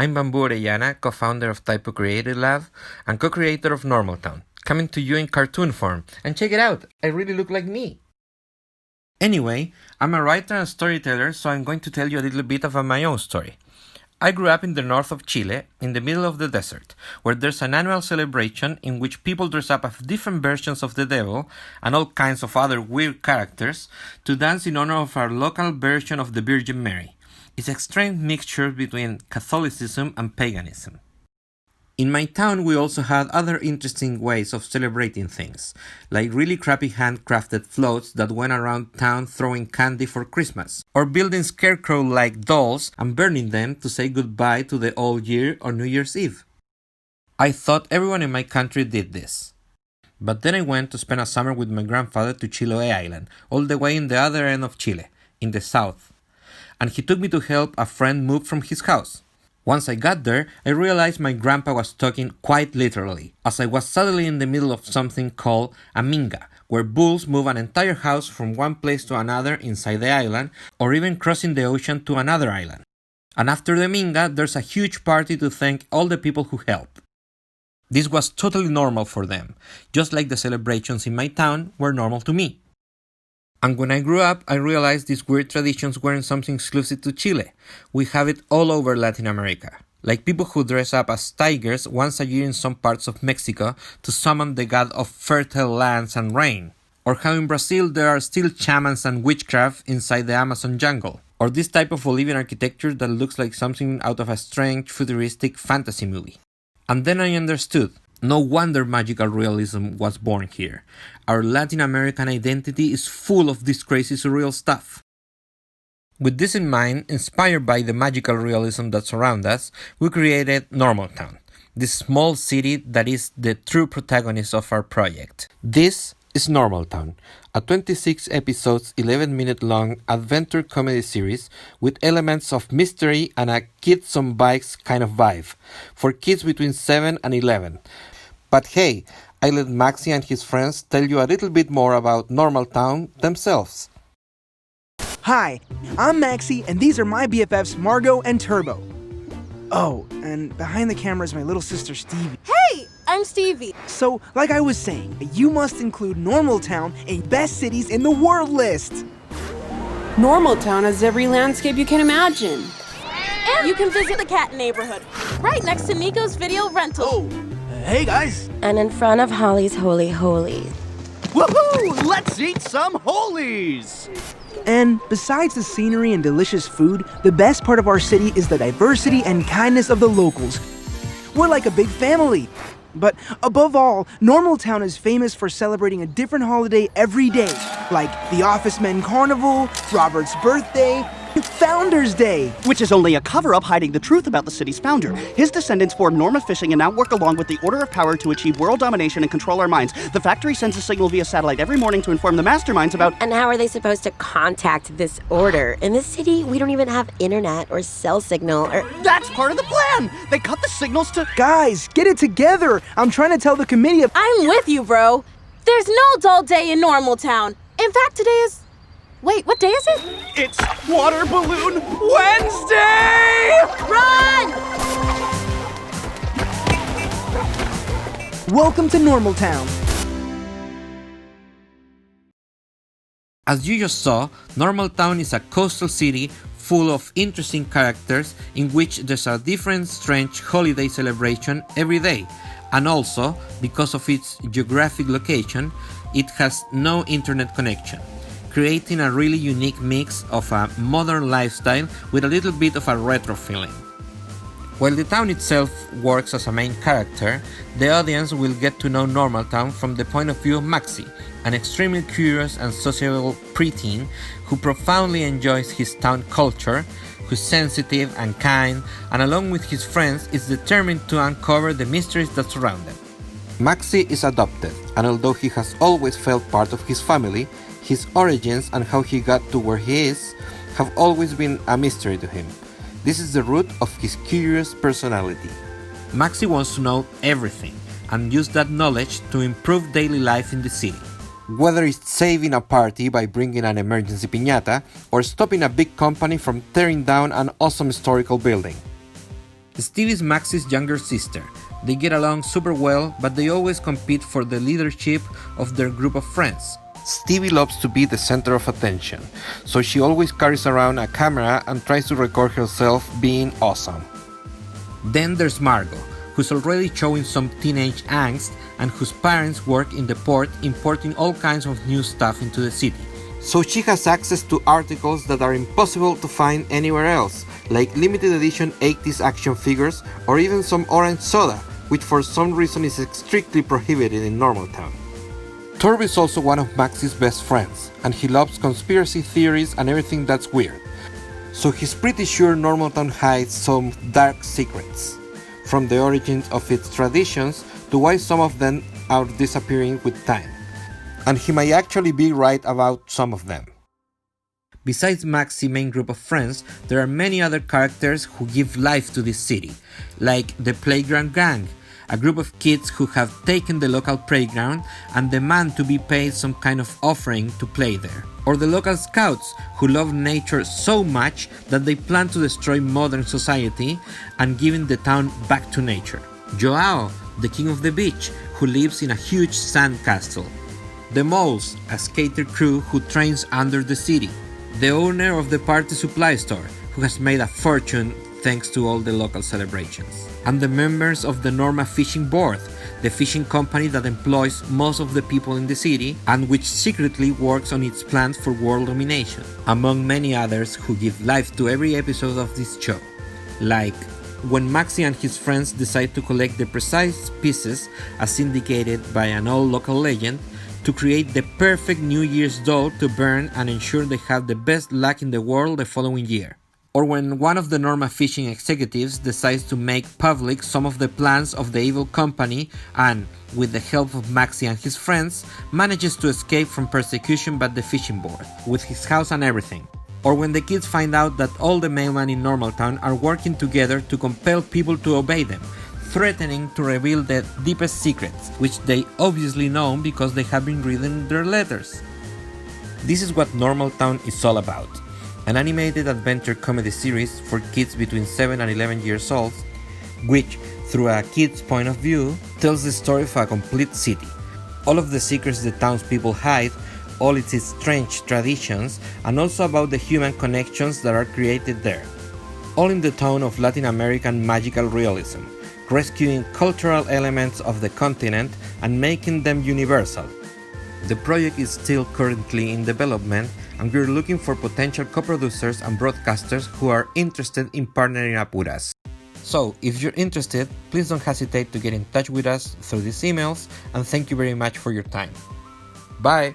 I'm Bamboo Orellana, co-founder of Typo Creative Lab and co-creator of Normaltown, coming to you in cartoon form. And check it out, I really look like me. Anyway, I'm a writer and storyteller, so I'm going to tell you a little bit about my own story. I grew up in the north of Chile, in the middle of the desert, where there's an annual celebration in which people dress up as different versions of the devil and all kinds of other weird characters to dance in honor of our local version of the Virgin Mary. It's a strange mixture between Catholicism and paganism. In my town, we also had other interesting ways of celebrating things, like really crappy handcrafted floats that went around town throwing candy for Christmas, or building scarecrow-like dolls and burning them to say goodbye to the old year on New Year's Eve. I thought everyone in my country did this. But then I went to spend a summer with my grandfather to Chiloé Island, all the way in the other end of Chile, in the south. And he took me to help a friend move from his house. Once I got there, I realized my grandpa was talking quite literally, as I was suddenly in the middle of something called a minga, where bulls move an entire house from one place to another inside the island, or even crossing the ocean to another island. And after the minga, there's a huge party to thank all the people who helped. This was totally normal for them, just like the celebrations in my town were normal to me. And when I grew up, I realized these weird traditions weren't something exclusive to Chile. We have it all over Latin America. Like people who dress up as tigers once a year in some parts of Mexico to summon the god of fertile lands and rain. Or how in Brazil there are still shamans and witchcraft inside the Amazon jungle. Or this type of Bolivian architecture that looks like something out of a strange futuristic fantasy movie. And then I understood. No wonder magical realism was born here. Our Latin American identity is full of this crazy surreal stuff. With this in mind, inspired by the magical realism that surrounds us, we created Normaltown, this small city that is the true protagonist of our project. This is Normaltown, a 26 episodes, 11-minute long adventure comedy series with elements of mystery and a kids on bikes kind of vibe, for kids between 7 and 11. But hey, I let Maxi and his friends tell you a little bit more about Normaltown themselves. Hi, I'm Maxi, and these are my BFFs Margot and Turbo. Oh, and behind the camera is my little sister Stevie. Hey, I'm Stevie. So, like I was saying, you must include Normaltown in Best Cities in the World list. Normaltown has every landscape you can imagine. And you can visit the cat neighborhood, right next to Nico's video rental. Oh, hey guys. And in front of Holly's Holy Holies. Woohoo! Let's eat some holies! And besides the scenery and delicious food, the best part of our city is the diversity and kindness of the locals. We're like a big family. But above all, Normaltown is famous for celebrating a different holiday every day, like the Office Men Carnival, Robert's birthday, Founders Day. Which is only a cover-up hiding the truth about the city's founder. His descendants formed Norma Fishing and now work along with the Order of Power to achieve world domination and control our minds. The factory sends a signal via satellite every morning to inform the masterminds about... And how are they supposed to contact this order? In this city, we don't even have internet or cell signal or... That's part of the plan! They cut the signals to... Guys, get it together! I'm trying to tell the committee of... I'm with you, bro. There's no dull day in Normaltown. In fact, today is... Wait, what day is it? It's Water Balloon Wednesday! Run! Welcome to Normaltown. As you just saw, Normaltown is a coastal city full of interesting characters in which there's a different strange holiday celebration every day. And also, because of its geographic location, it has no internet connection, creating a really unique mix of a modern lifestyle with a little bit of a retro feeling. While the town itself works as a main character, the audience will get to know Normaltown from the point of view of Maxi, an extremely curious and sociable preteen who profoundly enjoys his town culture, who's sensitive and kind, and along with his friends is determined to uncover the mysteries that surround them. Maxi is adopted, and although he has always felt part of his family, his origins and how he got to where he is have always been a mystery to him. This is the root of his curious personality. Maxi wants to know everything and use that knowledge to improve daily life in the city. Whether it's saving a party by bringing an emergency piñata or stopping a big company from tearing down an awesome historical building. Stevie is Maxie's younger sister. They get along super well, but they always compete for the leadership of their group of friends. Stevie loves to be the center of attention, so she always carries around a camera and tries to record herself being awesome. Then there's Margot, who's already showing some teenage angst and whose parents work in the port importing all kinds of new stuff into the city. So she has access to articles that are impossible to find anywhere else, like limited edition 80s action figures or even some orange soda, which for some reason is strictly prohibited in Normaltown. Torb is also one of Maxie's best friends, and he loves conspiracy theories and everything that's weird. So he's pretty sure Normaltown hides some dark secrets, from the origins of its traditions to why some of them are disappearing with time. And he might actually be right about some of them. Besides Maxie's main group of friends, there are many other characters who give life to this city, like the Playground Gang, a group of kids who have taken the local playground and demand to be paid some kind of offering to play there. Or the local scouts who love nature so much that they plan to destroy modern society and giving the town back to nature. Joao, the king of the beach, who lives in a huge sand castle. The Moles, a skater crew who trains under the city. The owner of the party supply store, who has made a fortune thanks to all the local celebrations. And the members of the Norma Fishing Board, the fishing company that employs most of the people in the city and which secretly works on its plans for world domination, among many others who give life to every episode of this show. Like when Maxie and his friends decide to collect the precise pieces as indicated by an old local legend to create the perfect New Year's doll to burn and ensure they have the best luck in the world the following year. Or when one of the Norma Fishing executives decides to make public some of the plans of the evil company and, with the help of Maxie and his friends, manages to escape from persecution by the fishing board, with his house and everything. Or when the kids find out that all the mailmen in Normaltown are working together to compel people to obey them, threatening to reveal the deepest secrets, which they obviously know because they have been reading their letters. This is what Normaltown is all about. An animated adventure comedy series for kids between 7 and 11 years old, which, through a kid's point of view, tells the story of a complete city. All of the secrets the townspeople hide, all its strange traditions, and also about the human connections that are created there. All in the tone of Latin American magical realism, rescuing cultural elements of the continent and making them universal. The project is still currently in development, and we're looking for potential co-producers and broadcasters who are interested in partnering up with us. So, if you're interested, please don't hesitate to get in touch with us through these emails, and thank you very much for your time. Bye!